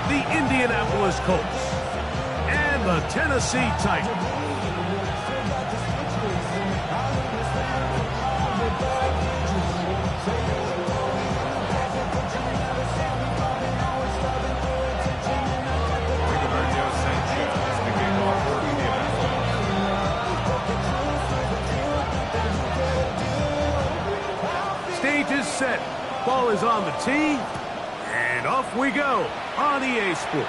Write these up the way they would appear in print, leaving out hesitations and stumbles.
the Indianapolis Colts and the Tennessee Titans. Stage is set. Ball is on the tee. And off we go on EA Sports.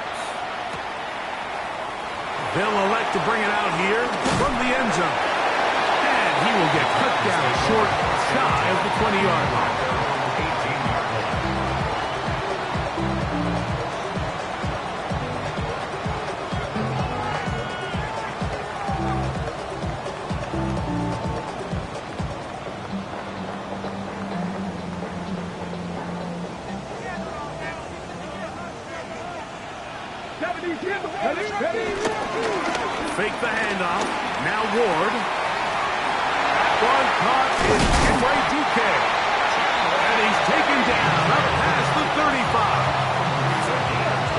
They'll elect to bring it out here from the end zone. And he will get cut down short, shy of the 20-yard line. Fake the handoff. Now Ward. One caught is Chinwe Duke. And he's taken down up past the 35.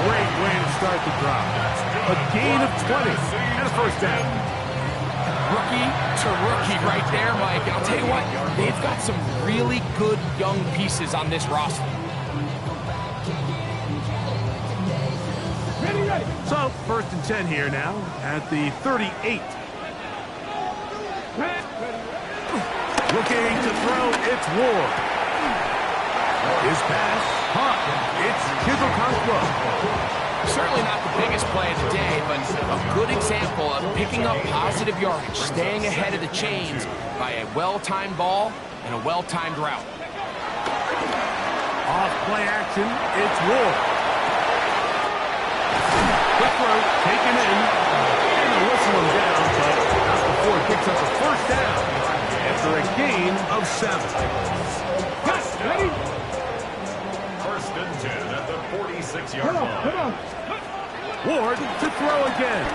Great way to start the drive. A gain of 20 and a first down. Rookie to rookie right there, Mike. I'll tell you what, they've got some really good young pieces on this roster. So, first and 10 here now at the 38. Looking to throw, it's Ward. His pass, caught. It's Chizzy Okonkwo. Certainly not the biggest play of the day, but a good example of picking up positive yardage, staying ahead of the chains by a well-timed ball and a well-timed route. Off play action, it's Ward. Quick throw, taken in, and a whistle him down, but not before he picks up a first down after a gain of 7. Ready? First and 10 at the 46-yard line. Ward to throw again.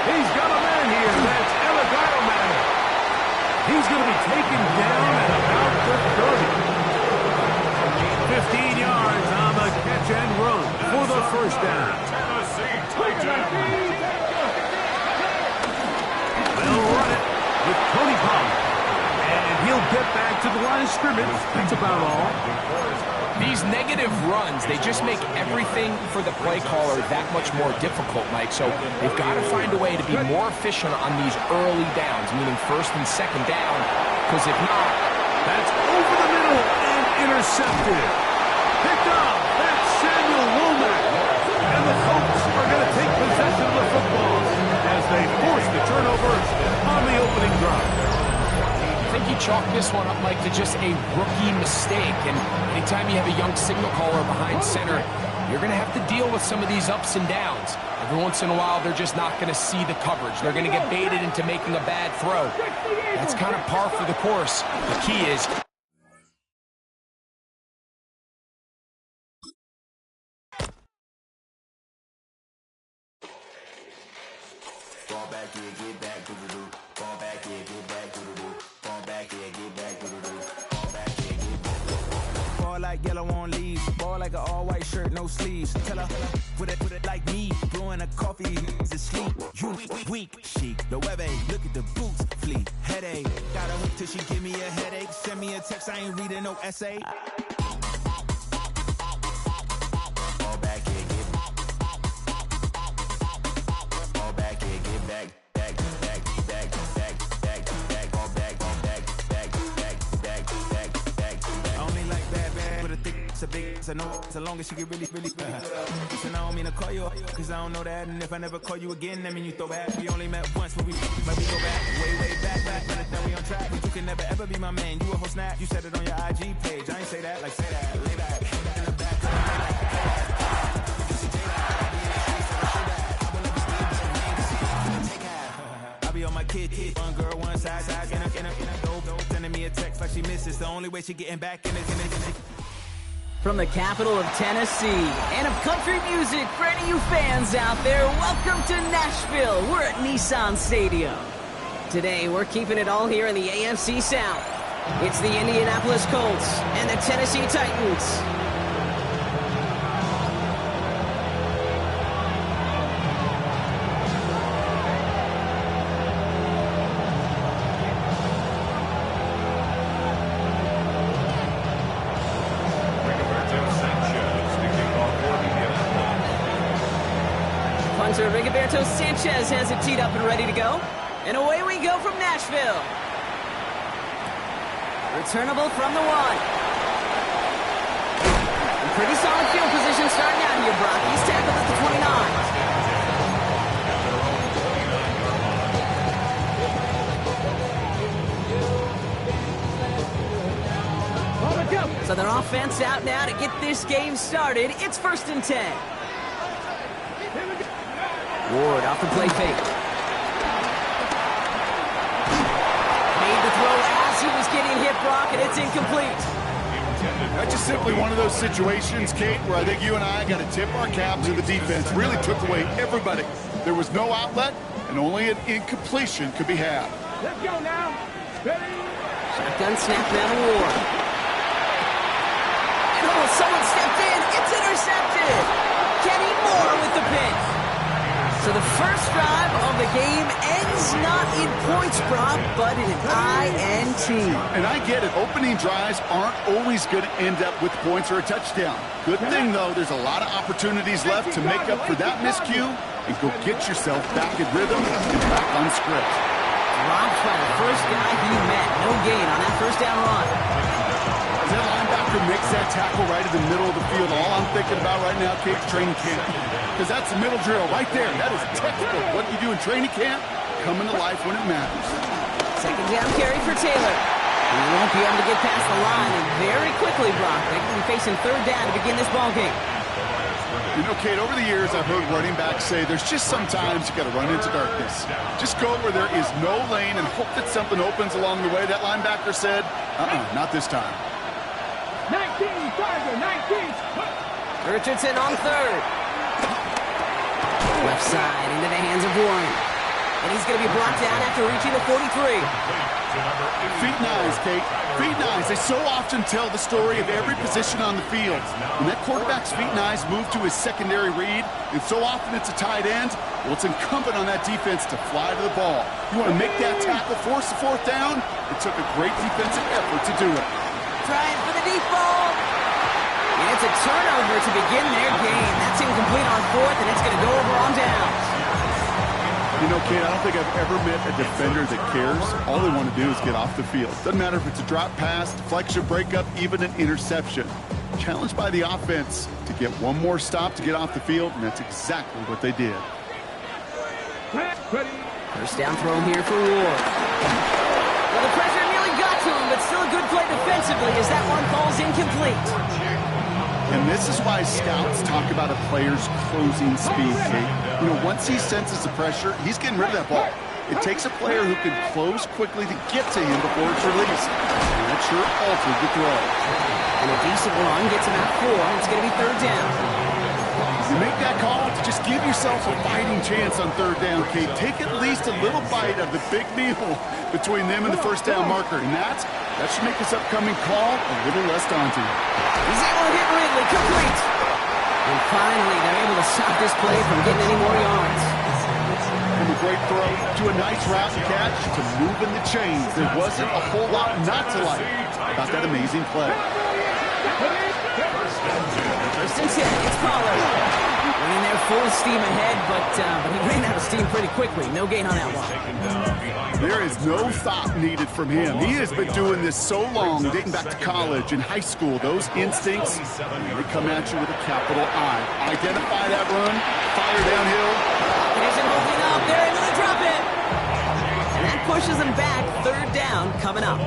He's got a man here. That's Eligado Man. He's going to be taken down at about the 30. 15 yards on the catch and run for the first down. Tennessee Titans. They'll run it with Tony Pollard. And he'll get back to the line of scrimmage. That's about all. These negative runs, they just make everything for the play caller that much more difficult, Mike. So they've got to find a way to be more efficient on these early downs, meaning first and second down, because if not, that's over the middle and intercepted. Picked up. That's Samuel Womack. And the Colts are going to take possession of the football as they force the turnovers on the opening drive. I think you chalk this one up, Mike, to just a rookie mistake. And anytime you have a young signal caller behind center, you're going to have to deal with some of these ups and downs. Every once in a while, they're just not going to see the coverage. They're going to get baited into making a bad throw. That's kind of par for the course. The key is... Fall back, yeah, get back, do-do-do. Fall back, yeah, get back, do-do-do. Fall back, yeah, get back, do-do-do. Fall back, yeah, get back. Fall like yellow on leaves. Ball like an all-white shirt, no sleeves. Tell her, put it like me. Blowing a coffee, is asleep. You weak, chic. The web look at the boots, fleet. Headache, got a hook till she give me a headache. Send me a text, I ain't reading no essay. Fall back, yeah, get back. Fall back, yeah, get back. So no, so long as she get really bad. So now I don't mean to call you, cause I don't know that. And if I never call you again, that mean you throw back. We only met once, but we go back, way back. But then we on track, but you can never ever be my man. You a whole snap, you said it on your IG page. I ain't say that, like say that, lay back. In the back, I be on my kid, one girl, one side, in a dope, sending me a text like she misses. The only way she getting back in it. From the capital of Tennessee and of country music, for any of you fans out there, welcome to Nashville. We're at Nissan Stadium. Today, we're keeping it all here in the AFC South. It's the Indianapolis Colts and the Tennessee Titans. center, Rigoberto Sanchez, has it teed up and ready to go. And away we go from Nashville. Returnable from the 1. Pretty solid field position starting out here, Brock. He's tackled at the 29. So their offense out now to get this game started. It's 1st and 10. Ward off the play fake. Made the throw as he was getting hit, Brock, and it's incomplete. That's just simply one of those situations, Kate, where I think you and I got to tip our cap to the defense. Really took away everybody. There was no outlet, and only an incompletion could be had. Let's go now. Ready? Shotgun snap now to Ward. And someone stepped in. It's intercepted. Kenny Moore with the pick. So the first drive of the game ends not in points, Brock, but in an INT. And I get it. Opening drives aren't always going to end up with points or a touchdown. Good thing, though, there's a lot of opportunities left to make up for that miscue and go get yourself back in rhythm and back on script. Dropped by the first guy he met. No gain on that first down run. As that linebacker makes that tackle right in the middle of the field, all I'm thinking about right now, Kate, training camp. Because that's the middle drill right there. That is textbook. What you do in training camp, coming to life when it matters. Second down carry for Taylor. He won't be able to get past the line, and very quickly, Brock, they will be facing 3rd down to begin this ball game. You know, Kate, over the years, I've heard running backs say there's just sometimes you got to run into darkness. Just go where there is no lane and hope that something opens along the way. That linebacker said, not this time. 19, Tiger, 19. Richardson on 3rd. Left side into the hands of Warren. And he's going to be brought down after reaching the 43. Feet nice, Kate. Feet nice. They so often tell the story of every position on the field. When that quarterback's feet nice move to his secondary read, and so often it's a tight end, well, it's incumbent on that defense to fly to the ball. You want to make that tackle, force the 4th down? It took a great defensive effort to do it. Trying for the deep ball. And it's a turnover to begin their game. That's incomplete on 4th, and it's going to go over on downs. You know, Kate, I don't think I've ever met a defender that cares. All they want to do is get off the field. Doesn't matter if it's a drop pass, deflection, breakup, even an interception. Challenged by the offense to get one more stop to get off the field, and that's exactly what they did. First down throw here for Ward. Well, the pressure nearly got to him, but still a good play defensively as that one falls incomplete. And this is why scouts talk about a player's closing speed, Kate. You know, once he senses the pressure, he's getting rid of that ball. It takes a player who can close quickly to get to him before it's released. And that sure altered the throw. And a decent run gets him out 4. It's going to be 3rd down. You make that call to just give yourself a fighting chance on 3rd down, Kate. Take at least a little bite of the big meal between them and the first down marker. And that should make this upcoming call a little less daunting. He's able to hit Ridley, complete. And finally, they're able to stop this play from getting any more yards. From a great throw to a nice route and catch to moving the chains. There wasn't a whole lot not to like about that amazing play. First and 10, it's Pollard. Running there full steam ahead, but he ran out of steam pretty quickly. No gain on that one. There is no thought needed from him. He has been doing this so long, dating back to college and high school. Those instincts, they come at you with a capital I. Identify that run, fire downhill. It isn't holding up. They're able to drop it. And that pushes them back. 3rd down coming up.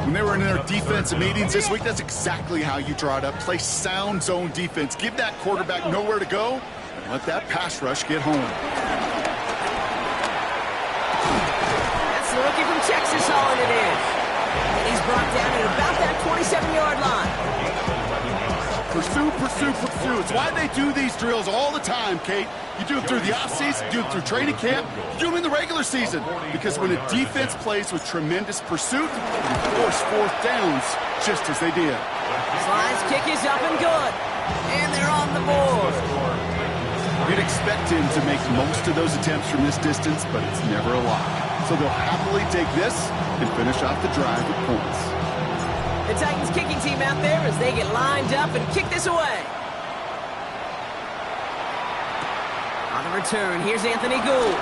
When they were in their defensive meetings this week, that's exactly how you draw it up. Play sound zone defense. Give that quarterback nowhere to go and let that pass rush get home. That's the rookie from Texas hauling it in. And he's brought down at about that 27-yard line. Pursue, pursue, pursue. It's why they do these drills all the time, Kate. You do it through the offseason, you do it through training camp, you do them in the regular season. Because when a defense plays with tremendous pursuit, you force 4th downs just as they did. Slide's kick is up and good. And they're on the board. You'd expect him to make most of those attempts from this distance, but it's never a lot. So they'll happily take this and finish off the drive with points. The Titans kicking team out there as they get lined up and kick this away. On the On return, here's Anthony Gould.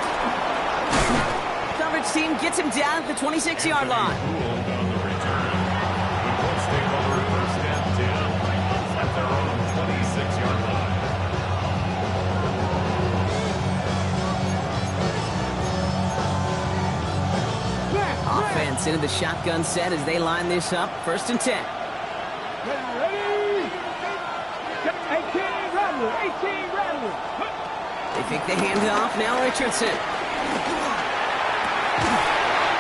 Coverage team gets him down at the 26-yard line. Gould on the return. The Colts take over first and 10 at their own 26-yard line. Offense into the shotgun set as they line this up. First and 10. Ready? 18 Rattler, 18 Rattler. They fake the handoff. Now Richardson.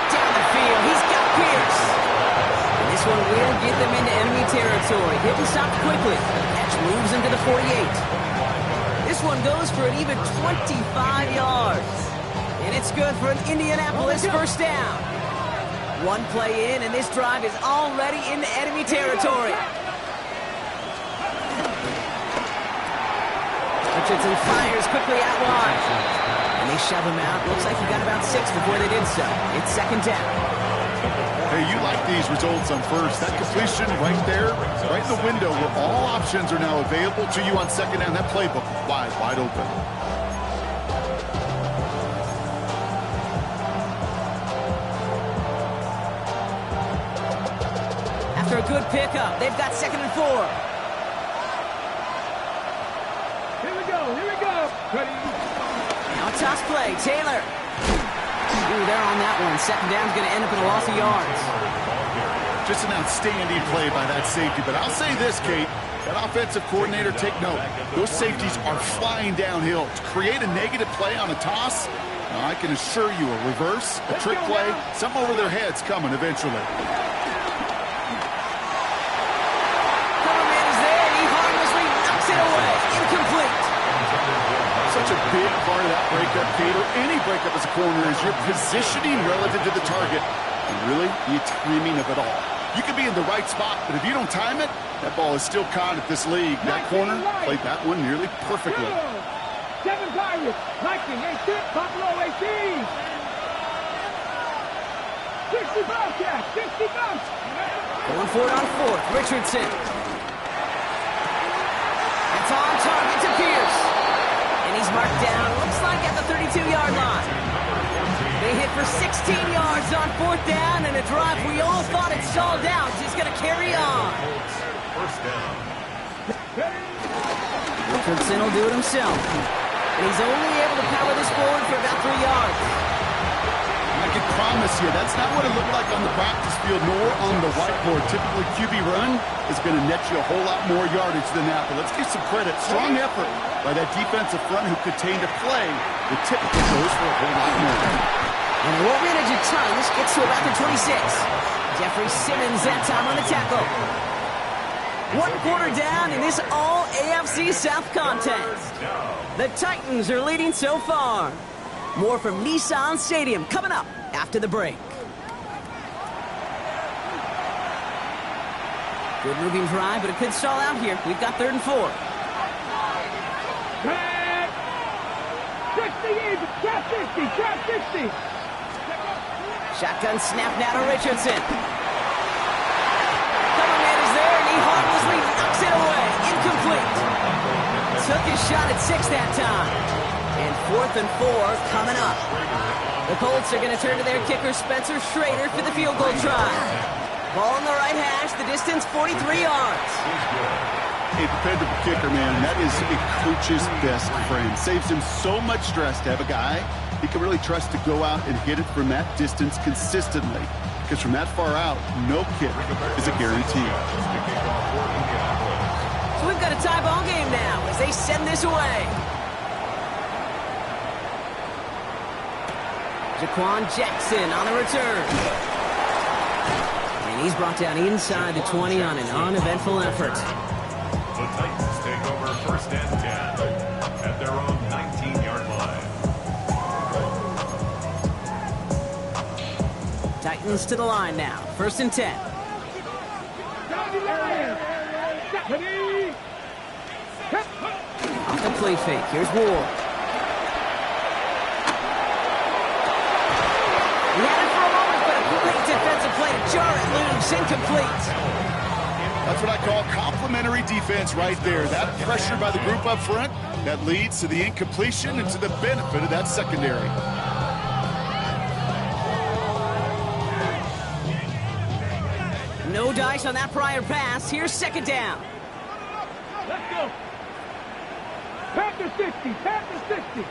Down the field. He's got Pierce. And this one will get them into enemy territory. Hit and stop quickly. Catch moves into the 48. This one goes for an even 25 yards. And it's good for an Indianapolis first down. One play in, and this drive is already into enemy territory. Richardson fires quickly out wide. And they shove him out. Looks like he got about 6 before they did so. It's second down. Hey, you like these results on first. That completion right there, right in the window where all options are now available to you on second down. That playbook wide open. After a good pickup, they've got second and 4. Here we go. Ready? Now a toss play. Taylor. Ooh, they're on that one. Second down's going to end up in a loss of yards. Just an outstanding play by that safety. But I'll say this, Kate. That offensive coordinator, take note. Those safeties are flying downhill. To create a negative play on a toss, now I can assure you a reverse, a trick play, something over their heads coming eventually. Such a big part of that breakup, Kate, or any breakup as a corner, is your positioning relative to the target and really the timing of it all. You can be in the right spot, but if you don't time it, that ball is still caught at this league. That corner played that one nearly perfectly. 7 Pirates, Viking 18, Buffalo 18. 60 Bobcats, 60 Bucks. Going for it on fourth. Richardson. It's on target to Pierce. And he's marked down, looks like at the 32-yard line. They hit for 16 yards on fourth down, and a drive we all thought it stalled out is going to carry on. First down. Richardson will do it himself. And he's only able to power this forward for about 3 yards. I can promise you, that's not what it looked like on the practice field nor on the whiteboard. Typically, QB run is going to net you a whole lot more yardage than that. But let's give some credit. Strong effort by that defensive front who contained a play that typically goes for a whole lot more. And they won't manage a ton. This gets to about the 26. Jeffrey Simmons that time on the tackle. 1 quarter down in this all AFC South contest. The Titans are leading so far. More from Nissan Stadium coming up after the break. Good moving drive, but it could stall out here. We've got 3rd and 4. Trap 60, trap 60, trap 60. Shotgun snap now to Richardson. Coverman is there, and he harmlessly knocks it away. Incomplete. Took his shot at 6 that time. And 4th and 4 coming up. The Colts are going to turn to their kicker, Spencer Schrader, for the field goal try. Ball on the right hash, the distance 43 yards. A dependable kicker, man. That is a coach's best friend. Saves him so much stress to have a guy he can really trust to go out and hit it from that distance consistently. Because from that far out, no kick is a guarantee. So we've got a tie ball game now as they send this away. Jaquan Jackson on the return. And he's brought down inside the 20 on an uneventful effort. The Titans take over first and 10 at their own 19-yard line. Titans to the line now. 1st and 10. Off the play fake. Here's Ward. He had it for a moment, but a great defensive play to jar it loose. Incomplete. That's what I call complementary defense right there. That pressure by the group up front, that leads to the incompletion and to the benefit of that secondary. No dice on that prior pass. Here's second down. Let's go. Panther 60. Panther 60.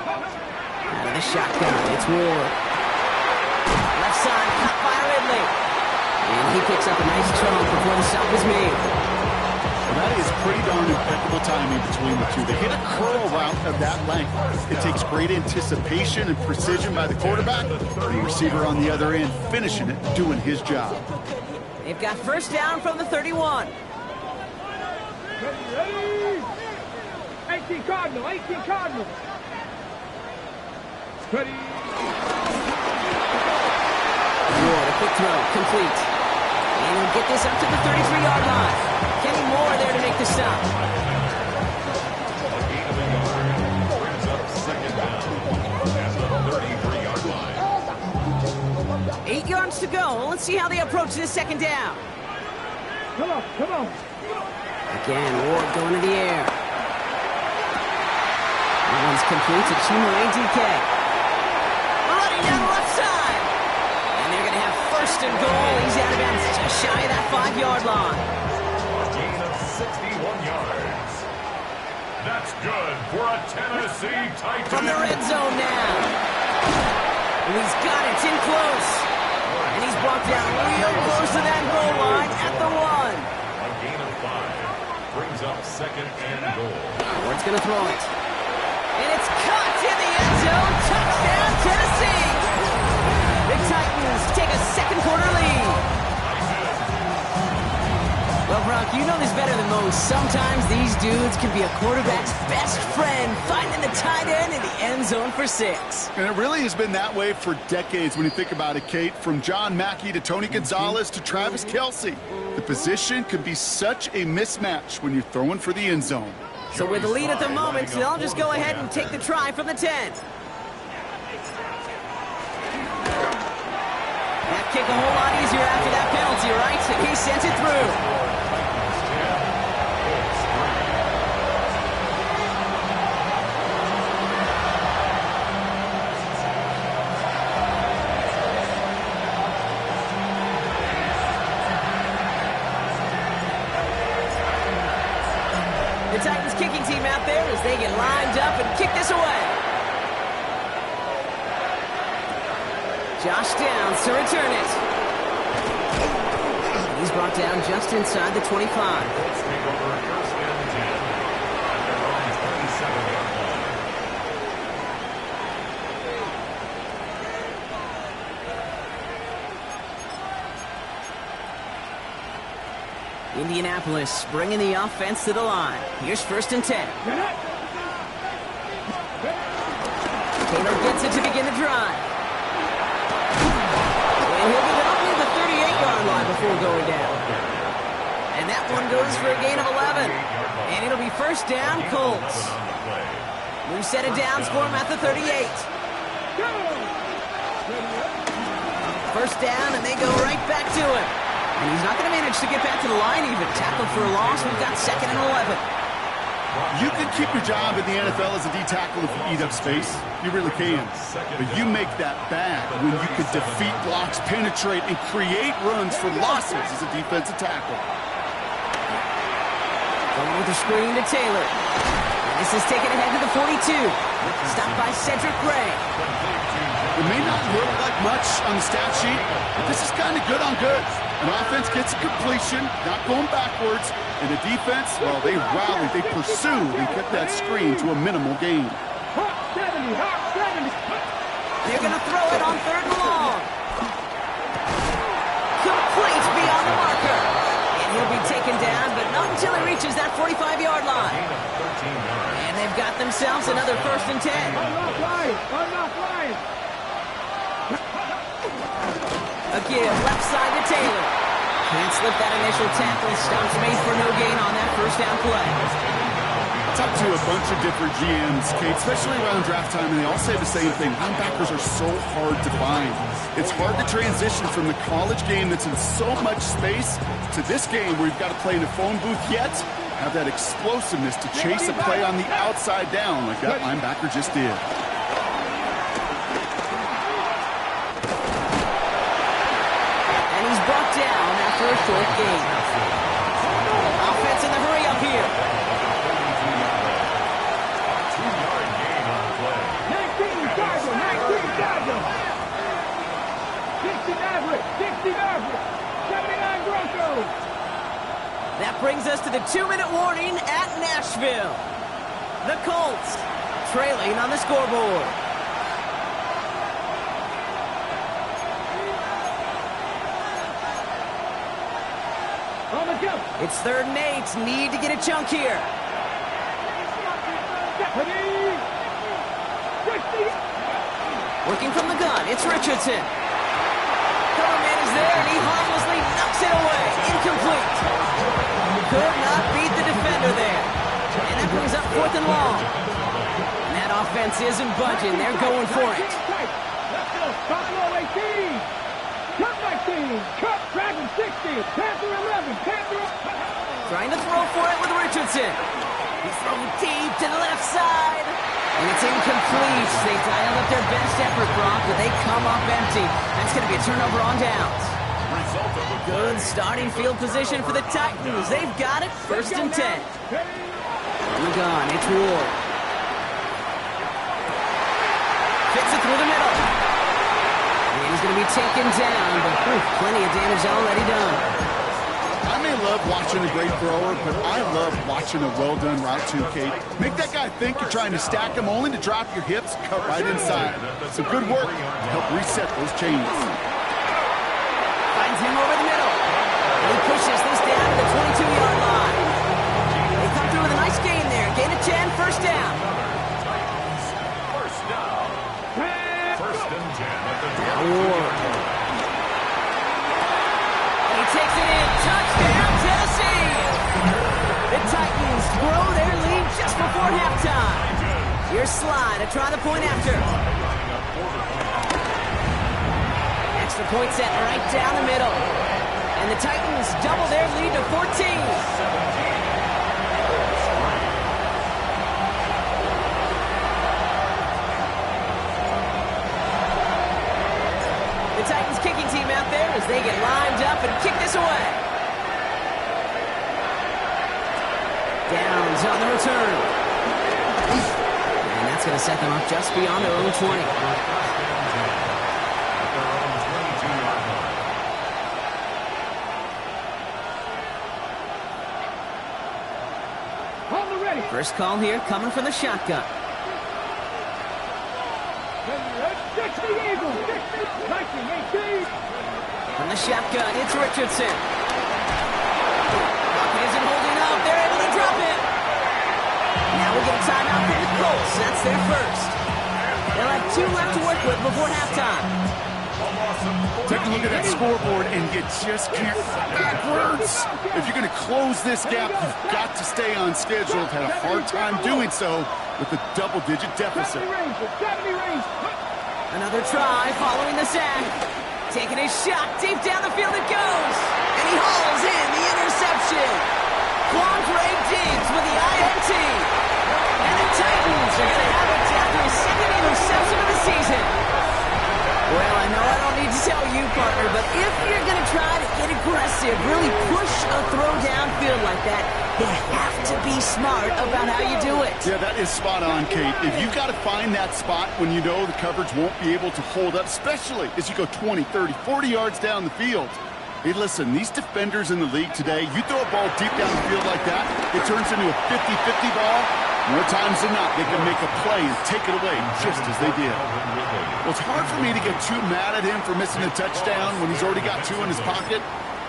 Out of the shotgun, it's Ward. Left side, caught by Ridley. And he picks up a nice chunk before the stop is made. Well, that is pretty darn impeccable timing between the two. They hit a curl route of that length. It takes great anticipation and precision by the quarterback. The receiver on the other end finishing it, doing his job. They've got first down from the 31. Ready? 18 Cardinal. 18 Cardinal. Ready? Ward, a quick throw, complete. And he'll get this up to the 33-yard line. Kenny Moore there to make the stop. Brings up second down at the 33-yard line. 8 yards to go. Let's see how they approach this second down. Come on, come on. Again, Ward going to the air. That one's complete to Chimere DK. Running down the left side. And they're going to have first and goal. He's out of bounds just shy of that 5-yard line. A gain of 61 yards. That's good for a Tennessee Titan. From the red zone now. And he's got it. It's in close. And he's brought down real close to that goal line at the 1. A gain of 5 brings up second and goal. Ward's going to throw it. And it's caught in the end zone. Touchdown, Tennessee. The Titans take a second quarter lead. Well, Brock, you know this better than most. Sometimes these dudes can be a quarterback's best friend, finding the tight end in the end zone for 6. And it really has been that way for decades when you think about it, Kate. From John Mackey to Tony Gonzalez to Travis Kelce. The position can be such a mismatch when you're throwing for the end zone. So with the lead at the moment, they'll just go ahead and take the try from the 10. That kick a whole lot easier after that penalty, right? And he sends it through. The Titans kicking team out there as they get lined up and kick this away. Josh Downs to return it. He's brought down just inside the 25. Let's take over first and 10 at their own 27-yard line. Indianapolis bringing the offense to the line. Here's first and 10. Taylor gets it to begin the drive. And he'll get it up near the 38-yard line before going down. And that one goes for a gain of 11. And it'll be first down, Colts. New set of downs for him at the 38. First down, and they go right back to him. And he's not going to manage to get back to the line even. Tackled for a loss. We've got second and 11. You can keep your job in the NFL as a D-tackle if you eat up space. You really can. But you make that bad when you can defeat blocks, penetrate, and create runs for losses as a defensive tackle. Going with the screen to Taylor. And this is taken ahead to the 42. Stopped by Cedric Gray. It may not look like much on the stat sheet, but this is kind of good on good. An offense gets a completion, not going backwards, and the defense, well, they rallied, they pursued, and kept that screen to a minimal gain. Hot 70, hot 70. They're going to throw it on third and long. Complete beyond the marker. And he'll be taken down, but not until he reaches that 45-yard line. And they've got themselves another first and 10. I'm not flying. I'm not flying. Again, left side to Taylor. Can't slip that initial tackle. Stops made for no gain on that first down play. talked to a bunch of different GMs, Kate, especially around draft time, and they all say the same thing. Linebackers are so hard to find. It's hard to transition from the college game that's in so much space to this game where you've got to play in a phone booth, yet have that explosiveness to chase a play on the outside down like that linebacker just did. And he's brought down after a short gain. Offense in the hurry up here. 2-yard gain on the play. 19 Dodger. 60 Maverick. 79 Broncos. That brings us to the 2-minute warning at Nashville. The Colts trailing on the scoreboard. On the jump. It's 3rd and 8. Need to get a chunk here. Working from the gun, it's Richardson. Coverman is there, and he harmlessly knocks it away. Incomplete. Could not beat the defender there. And that brings up 4th and long. And that offense isn't budging. They're going for it. Let's go. Buffalo 18. Cup 19. Cup Dragon 60. Panther 11. Panther. Trying to throw for it with Richardson. He's throwing deep to the left side. And it's incomplete. They dialed up their best effort, Brock, but they come up empty. That's going to be a turnover on downs. Good starting field position for the Titans. They've got it. 1st and 10. On the gun, it's Ward. Fits it through the middle. And he's going to be taken down, but plenty of damage already done. I may love watching a great thrower, but I love watching a well-done route too, Kate. Make that guy think you're trying to stack him only to drop your hips, cut right inside. Some good work to help reset those chains. Finds him over the middle. And he pushes this down to the 22-yard line. They come through with a nice gain there. Gain of 10, 1st down. First down. 1st and 10 at the Ward. He takes it in. Touchdown, Tennessee! The Titans grow their lead just before halftime. Here's Sly to try the point after. Extra point set right down the middle. And the Titans double their lead to 14. The Titans kicking team out there as they get lined up and kick this away. Downs on the return. And that's going to set them up just beyond their own 20. On the ready. First call here coming from the shotgun. 60 Eagles. 60. 19, 18. From the shotgun, it's Richardson. Pocket isn't holding up. They're able to drop it. Now we get a timeout from the Colts. That's their first. They'll have 2 left to work with before halftime. Take a look at that scoreboard, and you just can't backwards. If you're going to close this gap, you've got to stay on schedule. I've had a hard time doing so with a double-digit deficit. 70 range. Another try following the sack. Taking a shot deep down the field it goes. And he hauls in the interception. Quandre Diggs with the INT. And the Titans are going to have it after his 2nd interception of the season. Well, I know I don't need to tell you, partner, but if you're going to try to get aggressive, really push a throw downfield like that, you have to be smart about how you do it. Yeah, that is spot on, Kate. If you've got to find that spot when you know the coverage won't be able to hold up, especially as you go 20, 30, 40 yards down the field. Hey, listen, these defenders in the league today, you throw a ball deep down the field like that, it turns into a 50-50 ball. More times than not, they can make a play and take it away just as they did. Well, it's hard for me to get too mad at him for missing a touchdown when he's already got 2 in his pocket.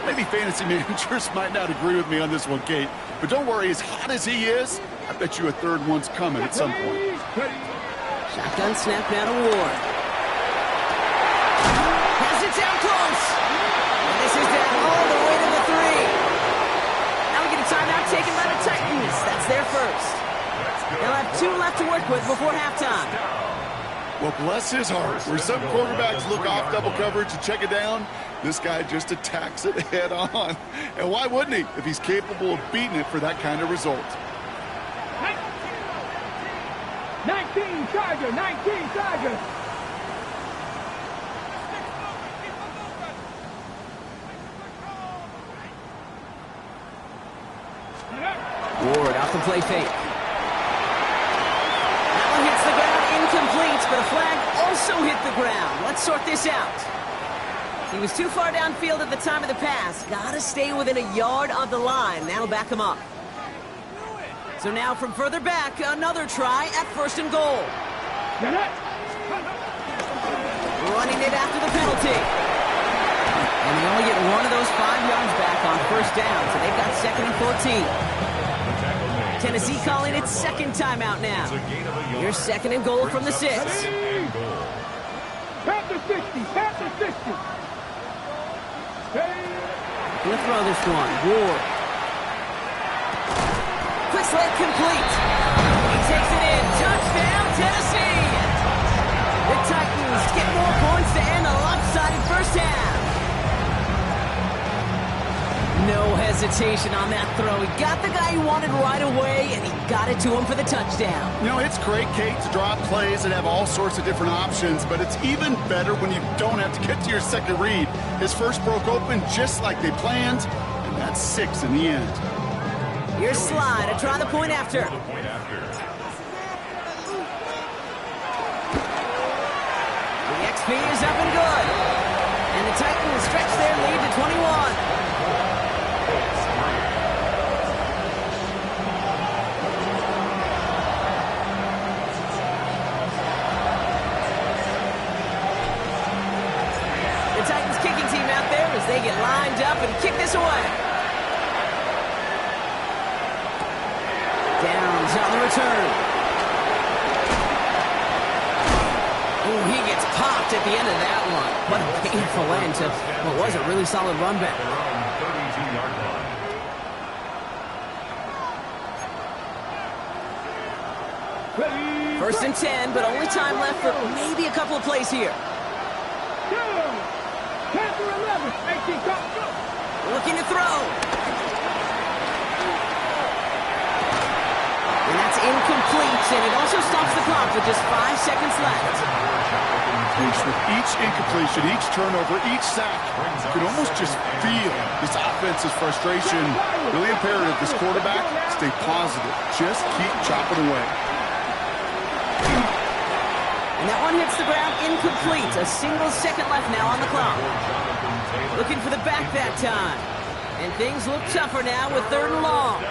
Maybe fantasy managers might not agree with me on this one, Kate. But don't worry, as hot as he is, I bet you a 3rd one's coming at some point. Shotgun snap now to Ward. Has it down close. And this is down all the way to the 3. Now we get a timeout taken by the Titans. That's their first. 2 left to work with before halftime. Well, bless his heart. Where some quarterbacks look off double coverage and check it down, this guy just attacks it head on. And why wouldn't he if he's capable of beating it for that kind of result? 19 Charger, 19 Charger. Ward off the play fake. That one hits the ground, incomplete, but a flag also hit the ground. Let's sort this out. He was too far downfield at the time of the pass. Gotta stay within a yard of the line. That'll back him up. So now from further back, another try at 1st and goal. Running it after the penalty. And they only get one of those 5 yards back on 1st down, so they've got 2nd and 14. Tennessee calling its 2nd timeout now. Here's 2nd and goal from the 6. Panther 60, Panther 60. Gonna throw this one. Ward. Quick slant complete. He takes it in. Touchdown, Tennessee. The Titans get more points to end a lopsided 1st half. No hesitation on that throw. He got the guy he wanted right away, and he got it to him for the touchdown. You know, it's great, Kate, to draw up plays and have all sorts of different options, but it's even better when you don't have to get to your second read. His first broke open just like they planned, and that's 6 in the end. Here's Sly to try the point after. The XP is up and good. And the Titans stretch their lead to 21. The Titans kicking team out there as they get lined up and kick this away. Downs on the return. Oh, he gets popped at the end of that one. What a painful end to what was a really solid run back. 32-yard line. 1st and 10, but only time left for maybe a couple of plays here. Panther 11, 18 go. Looking to throw. And that's incomplete, and it also stops the clock with just 5 seconds left. With each incompletion, each turnover, each sack, you can almost just feel this offense's frustration. Really imperative, this quarterback, stay positive. Just keep chopping away. And that one hits the ground incomplete. A single second left now on the clock. Looking for the back that time. And things look tougher now with 3rd and long.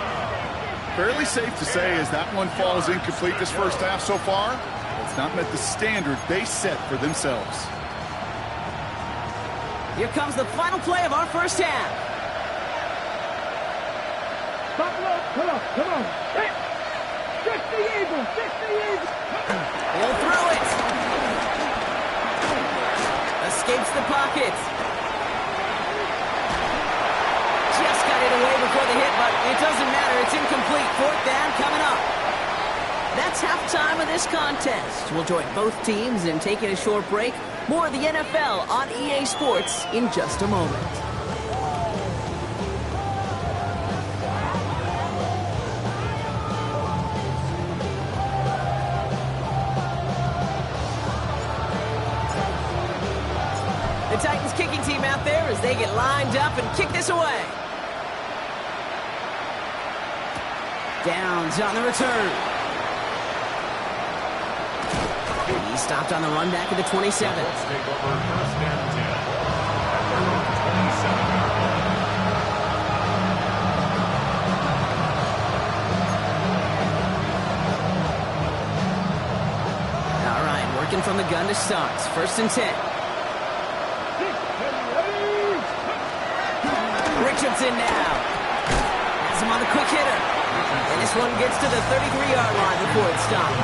Fairly safe to say as that one falls incomplete this 1st half so far, it's not met the standard they set for themselves. Here comes the final play of our 1st half. Buffalo, come on. Hey, 60 Eagles, 60 Eagles. He'll throw it. Escapes the pocket. Just got it away before the hit, but it doesn't matter. It's incomplete. 4th down coming up. That's halftime of this contest. We'll join both teams in taking a short break. More of the NFL on EA Sports in just a moment. The Titans kicking team out there as they get lined up and kick this away. Downs on the return. He stopped on the run back at the 27. Let's take over 1st and 10. At their own 27-yard line. All right, working from the gun to start. 1st and 10. Richardson now. Has him on the quick hitter. And this one gets to the 33-yard line before it's stopped.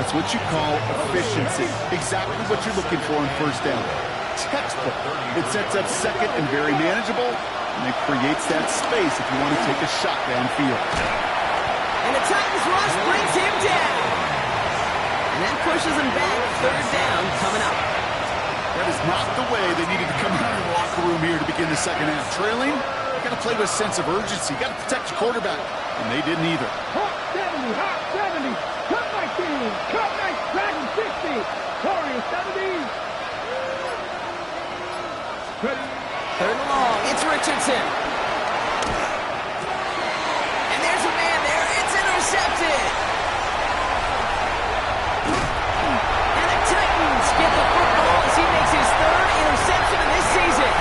It's what you call efficiency. Exactly what you're looking for in 1st down. Textbook. It sets up 2nd and very manageable, and it creates that space if you want to take a shot downfield. And the Titans rush brings him down. And that pushes him back. Third down coming up. That is not the way they needed to come out of the locker room here to begin the second half. Trailing, you got to play with a sense of urgency. You got to protect your quarterback. And they didn't either. Hot 70, hot 70. Cut 19. Cut 9. Dragon 60. Corey 70. Ready. Third and long. It's Richardson. And there's a man there. It's intercepted. And the Titans get the football as he makes his third interception of this season.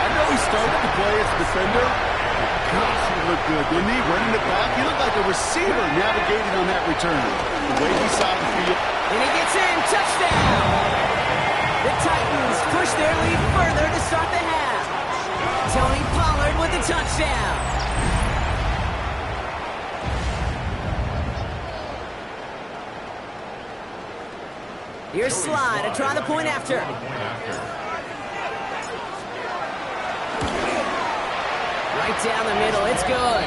I know he started to play as a defender. Gosh, he looked good, didn't he? Running it back. He looked like a receiver navigating on that return. The way he saw the field. And he gets in. Touchdown. The Titans push their lead further to start the half. Tony Pollard with the touchdown. Here's Sly to try the point after. Right down the middle, it's good.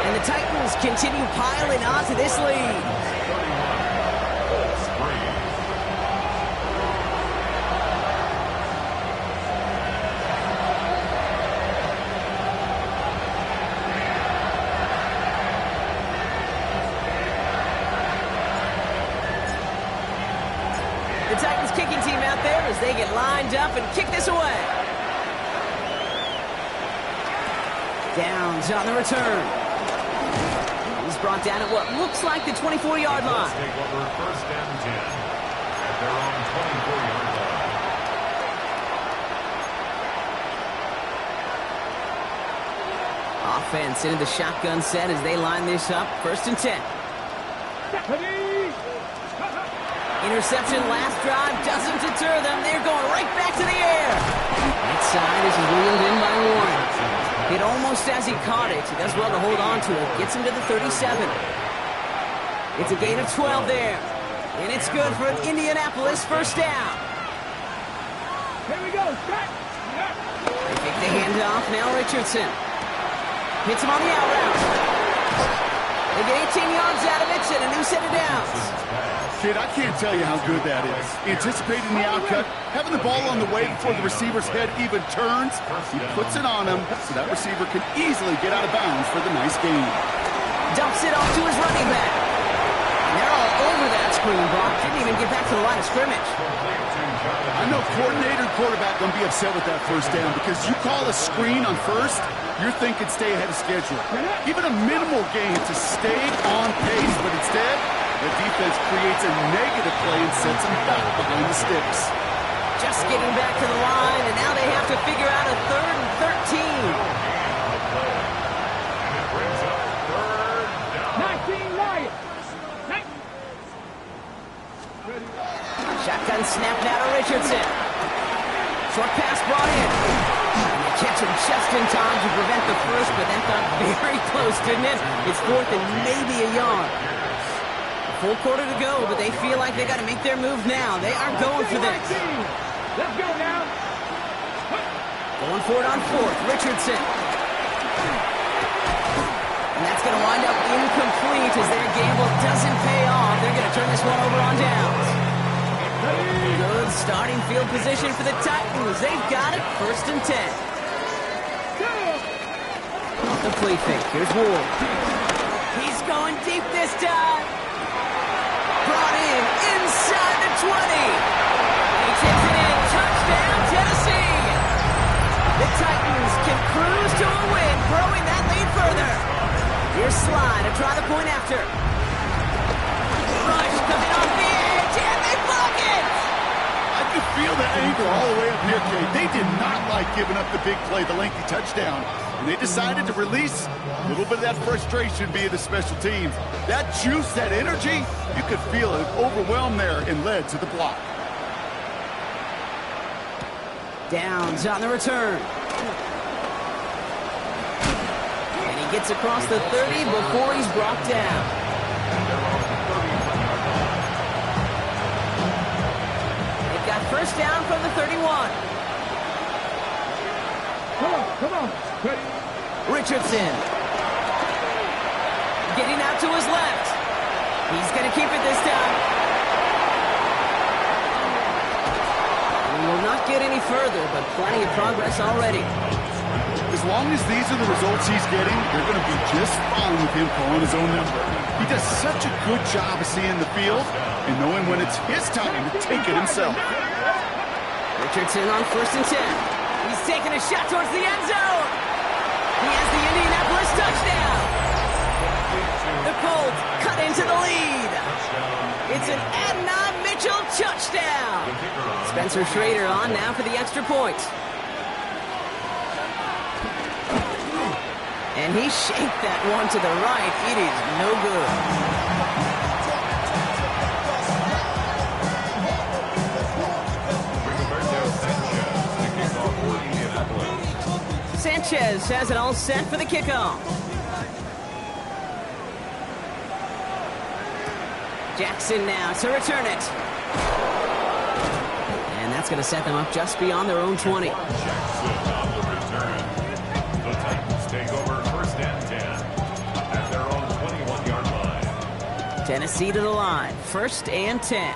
And the Titans continue piling on to this lead. The Titans kicking team out there as they get lined up and kick this away. Downs on the return. He's brought down at what looks like the 24-yard line. Take over first and 10 at their own 24-yard line. Offense into the shotgun set as they line this up. First and 10. Interception last drive doesn't deter them. They're going right back to the air. That side is wheeled in by Warren. Hit almost as he caught it. He does well to hold on to it. Gets him to the 37. It's a gain of 12 there. And it's good for an Indianapolis first down. Here we go. Strike. They take the handoff. Now Richardson. Hits him on the out route. They get 18 yards out of it and a new set of downs. Kid, I can't tell you how good that is. Anticipating the outcut, having the ball on the way before the receiver's head even turns. He puts it on him so that receiver can easily get out of bounds for the nice gain. Dumps it off to his running back. And they're all over that screen, Brock. Didn't even get back to the line of scrimmage. I know coordinator and quarterback going to be upset with that first down because you call a screen on first, you're thinking stay ahead of schedule. Even a minimal gain to stay on pace, but instead, the defense creates a negative play and sets them back behind the sticks. Just getting back to the line, and now they have to figure out a 3rd and 13. And it brings up third down. 19 Lions. Shotgun snap now to Richardson. Short pass brought in. And they catch him just in time to prevent the first, but that got very close, didn't it? It's 4th and maybe a yard. Full quarter to go, but they feel like they got to make their move now. They are going for this. Let's go now. Going for it on 4th. Richardson. And that's going to wind up incomplete as their gamble doesn't pay off. They're going to turn this one over on downs. Good starting field position for the Titans. They've got it. 1st and 10. Off the play fake. Here's Ward. He's going deep this time. Brought in inside the 20. He takes it in. Touchdown, Tennessee. The Titans can cruise to a win, growing that lead further. Here's Sly to try the point after. Rush coming off the edge, and they block it. I could feel the anger all the way up here, Kate. They did not like giving up the big play, the lengthy touchdown. And they decided to release a little bit of that frustration via the special teams. That juice, that energy, you could feel it overwhelmed there and led to the block. Downs on the return. And he gets across the 30 before he's brought down. They've got first down from the 31. Come on. Ready. Richardson. Fading out to his left. He's going to keep it this time. We will not get any further, but plenty of progress already. As long as these are the results he's getting, they're going to be just fine with him calling his own number. He does such a good job of seeing the field and knowing when it's his time to take it himself. Richardson on 1st and 10. He's taking a shot towards the end zone. He has the Indianapolis touchdown. The Colts cut into the lead. It's an Adnan Mitchell touchdown. Spencer Schrader on now for the extra point. And he shaped that one to the right. It is no good. Sanchez has it all set for the kickoff. Jackson now to return it. And that's going to set them up just beyond their own 20. Jackson on the return. The Titans take over 1st and 10 at their own 21-yard line. Tennessee to the line. 1st and 10.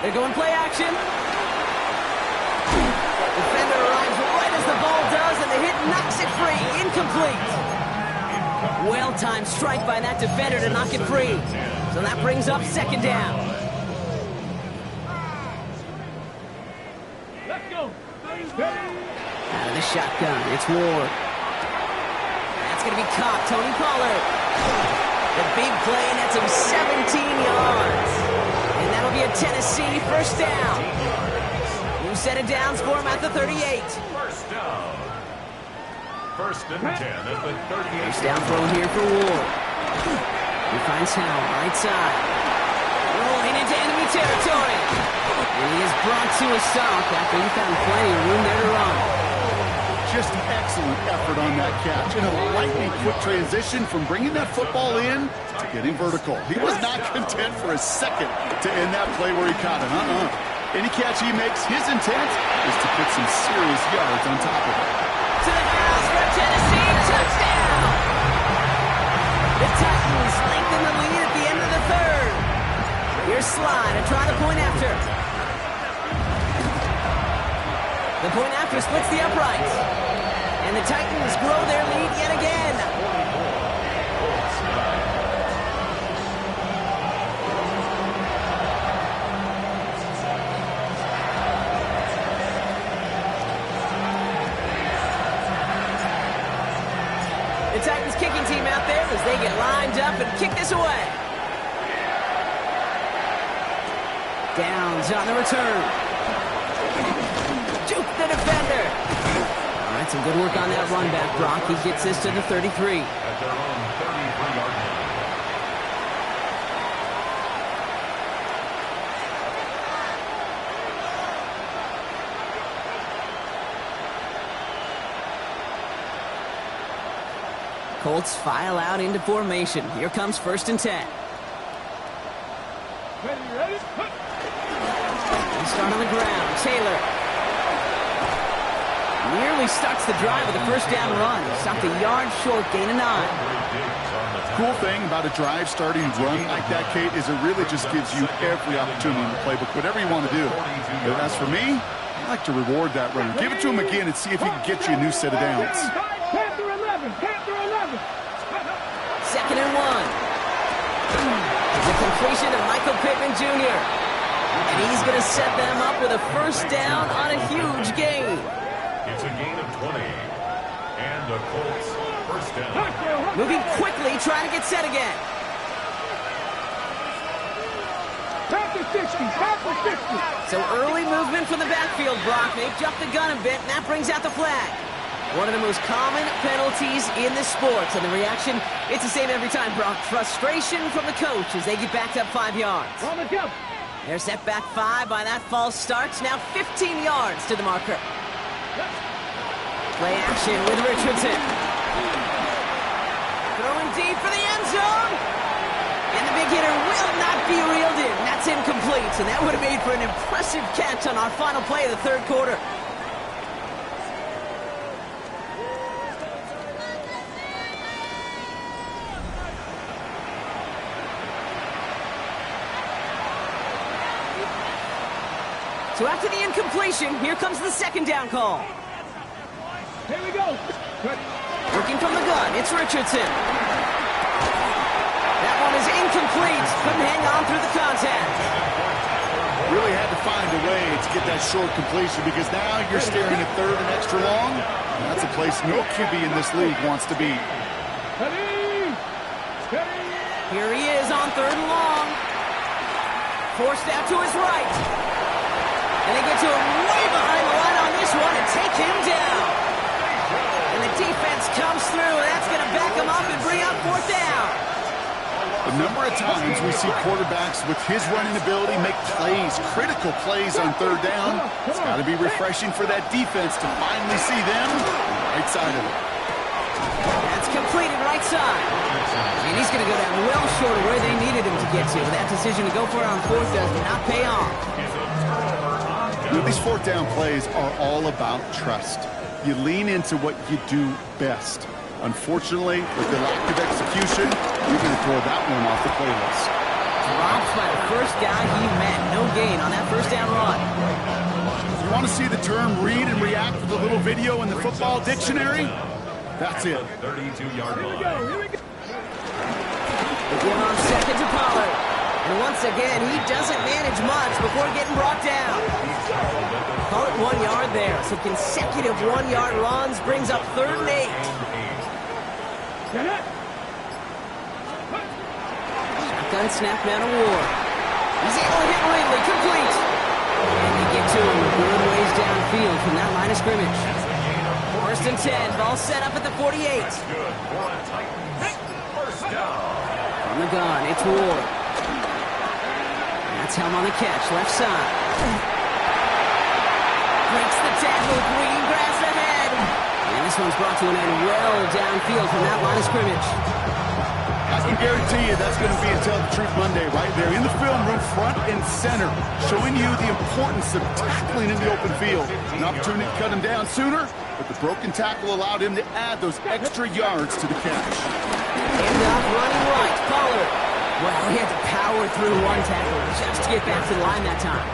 They're going play action. Defender arrives right as the ball does, and the hit knocks it free. Incomplete. Well-timed strike by that defender to knock it free. So that brings up 2nd down. Let's go. Out of the shotgun, it's Ward. That's going to be caught. Tony Pollard. The big play nets him 17 yards. And that'll be a Tennessee 1st down. New set of downs for him at the 38. 1st down. 1st and 10 at the 38. First down throw here for Ward. He finds Howell, right side. Rolling into enemy territory. And he is brought to a stop after he found plenty of room there to run. Just excellent effort on that catch and a lightning quick transition from bringing that football in to getting vertical. He was not content for a second to end that play where he caught it. Any catch he makes, his intent is to put some serious yards on top of it. To the house for Tennessee, touchdown! The Titans lengthen the lead at the end of the 3rd. Here's Sly to try the point after. The point after splits the uprights. And the Titans grow their lead yet again. The Titans kicking team out there as they get lined up and kick this away. Downs on the return. Juke the defender. All right, some good work on that run back, Brock. He gets this to the 33. At their own 33-yard line. Colts file out into formation. Here comes 1st and 10. Ready? They start on the ground. Taylor nearly starts the drive with a 1st down run. Stopped a yard short, gain of 9. Cool thing about a drive starting run like that, Kate, is it really just gives you every opportunity in the playbook, whatever you want to do. But as for me, I like to reward that runner. Give it to him again and see if he can get you a new set of downs. Panther 11. 2nd and 1. The completion of Michael Pittman Jr. And he's going to set them up with a 1st down on a huge gain. It's a gain of 20. And the Colts 1st down. Moving quickly, trying to get set again. Panther 60. So early movement from the backfield, Brock. They jumped the gun a bit, and that brings out the flag. One of the most common penalties in the sport. And the reaction, it's the same every time, Brock. Frustration from the coach as they get backed up 5 yards. On the jump. They're set back 5 by that false start. Now 15 yards to the marker. Play action with Richardson. Throwing deep for the end zone. And the big hitter will not be reeled in. That's incomplete. And that would have made for an impressive catch on our final play of the 3rd quarter. So after the incompletion, here comes the second down call. Here we go. Working from the gun, it's Richardson. That one is incomplete. Couldn't hang on through the contact. Really had to find a way to get that short completion because now you're staring at third and extra long. That's a place no QB in this league wants to be. Ready. Ready. Here he is on third and long. Forced out to his right. And they get to him way behind the line on this one and take him down. And the defense comes through, and that's going to back him up and bring up fourth down. A number of times we see quarterbacks with his running ability make plays, critical plays on third down. It's got to be refreshing for that defense to finally see them on the right side of it. That's completed right side. And he's going to go down well short of where they needed him to get to. That decision to go for it on fourth does not pay off. You know, these fourth down plays are all about trust. You lean into what you do best. Unfortunately, with the lack of execution, you're going to throw that one off the playlist. Dropped by the first guy he met. No gain on that first down run. You want to see the term read and react with a little video in the football dictionary? That's it. 32-yard line. Again on second to Pollard. And once again, he doesn't manage much before getting brought down. Call it 1 yard there. So consecutive 1 yard runs brings up third and 8. Shotgun snap now to Ward. He's able to hit Ridley, complete. And they get to him a good ways downfield from that line of scrimmage. First and 10, ball set up at the 48. From the gun, it's Ward. That's him on the catch, left side. Breaks the tackle, Green grabs the head. And this one's brought to an end well downfield from that line of scrimmage. I can guarantee you that's going to be a Tell the Truth Monday right there in the film room, front and center, showing you the importance of tackling in the open field. An opportunity to cut him down sooner, but the broken tackle allowed him to add those extra yards to the catch. End up running right, Pollard. Well, he had to power through one tackle just to get back to the line that time.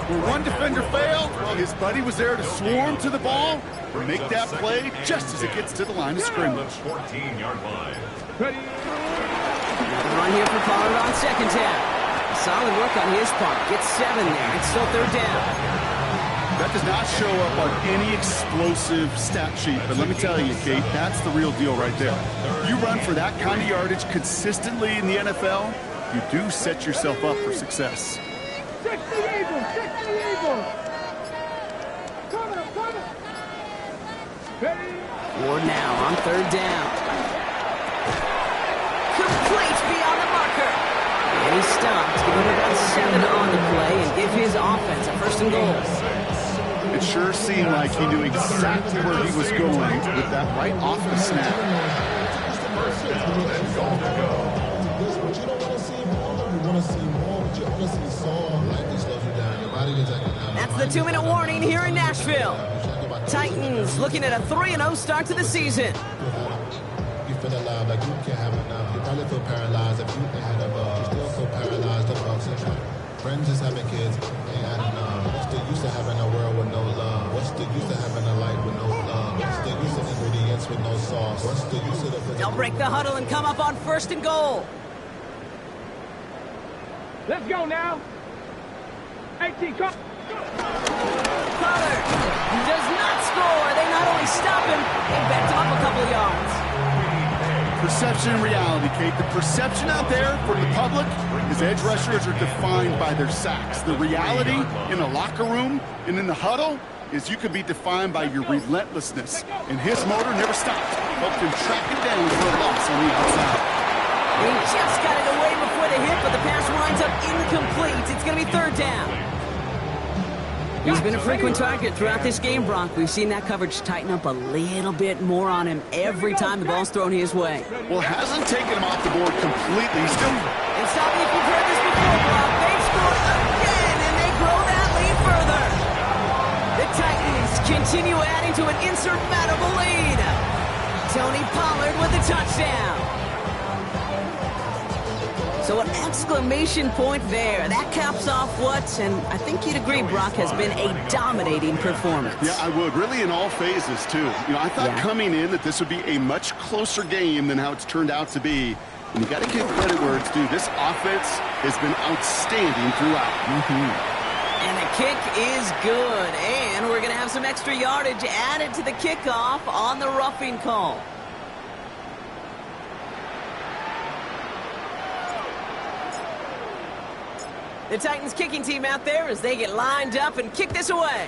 When one defender failed, well, his buddy was there to swarm to the ball and make that play just as it gets to the line of scrimmage. 14-yard line. Another run here for Pollard on second down. Solid work on his part. Gets 7 there. It's still third down. That does not show up on any explosive stat sheet, but let me tell you, Kate, that's the real deal right there. You run for that kind of yardage consistently in the NFL, you do set yourself up for success. 60 Eagles, 60 Eagles. Coming. Ready. Ward now on third down. Complete beyond the marker. And he stopped, giving him about 7 on the play and give his offense a first and goal. It sure seemed like he knew exactly where he was going with that right off the snap. That's the 2-minute warning here in Nashville. Titans looking at a 3-0 start to the season. You feel alive like you can't have enough. You probably feel paralyzed if you ain't had enough. You still feel paralyzed about syndrome. Friends is having kids, ain't had enough. What's the use of having a world with no love? What's the use of having a life with no love? What's the use of ingredients with no sauce? What's the use of the... They'll break the huddle and come up on first and goal. Let's go now. 18, come. Pollard does not score. They not only stop him, they backed him up a couple of yards. Perception and reality, Kate. The perception out there from the public is edge rushers are defined by their sacks. The reality in a locker room and in the huddle is you could be defined by your relentlessness. And his motor never stopped. Helped him track it down for a loss on the outside. He just got it away before the hit, but the pass winds up incomplete. It's going to be third down. He's been a frequent target throughout this game, Bronk. We've seen that coverage tighten up a little bit more on him every time the ball's thrown his way. Well, hasn't taken him off the board completely. He's still... And stop me if you've heard this before, Bronk. They scored again, and they grow that lead further. The Titans continue adding to an insurmountable lead. Tony Pollard with the touchdown. So an exclamation point there. That caps off what, and I think you'd agree, Brock, has been a dominating performance. Yeah, I would. Really in all phases, too. You know, I thought coming in that this would be a much closer game than how it's turned out to be. And you got to give credit where it's due. This offense has been outstanding throughout. And the kick is good. And we're going to have some extra yardage added to the kickoff on the roughing call. The Titans kicking team out there as they get lined up and kick this away.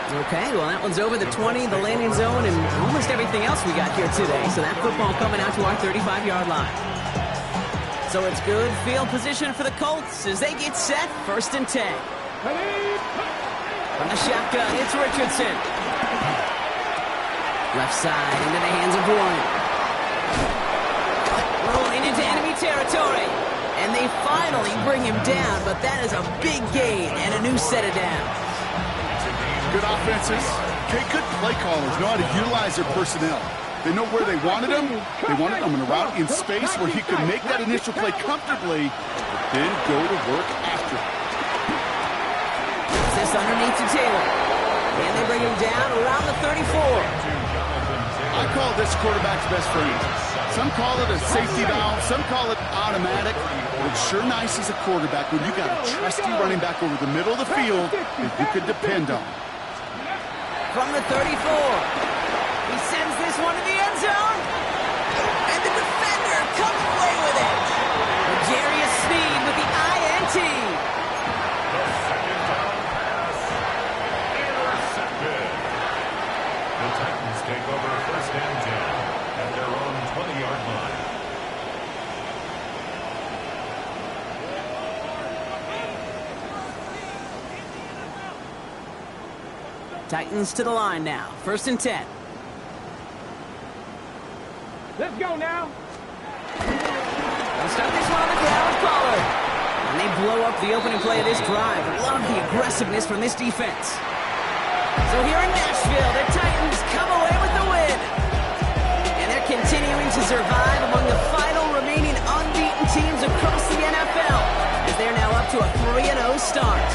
Okay, well, that one's over the 20, the landing zone, and almost everything else we got here today. So that football coming out to our 35-yard line. So it's good field position for the Colts as they get set, 1st and 10. From the shotgun, it's Richardson. Left side into the hands of Warren. Rolling into enemy territory. And they finally bring him down, but that is a big gain and a new set of downs. Good offenses. Okay, good play callers know how to utilize their personnel. They know where they wanted him. They wanted him in a route in space where he could make that initial play comfortably, but then go to work after. This underneath to Taylor. And they bring him down around the 34. I call this quarterback's best friend. Some call it a safety valve, some call it automatic, but it's sure nice as a quarterback when you got a trusty running back over the middle of the field that you can depend on. From the 34, he sends this one to the end zone, and the defender comes away with it. L'Jarius Sneed with the INT. The second down pass intercepted. The Titans take over 1st and 10 at their own 20-yard line. Titans to the line now. 1st and 10. Let's go now. They'll start this one on the ground with Pollard. And they blow up the opening play of this drive. Love the aggressiveness from this defense. So here in Nashville, the Titans come away with the win. And they're continuing to survive among the final remaining unbeaten teams across the NFL, as they're now up to a 3-0 start.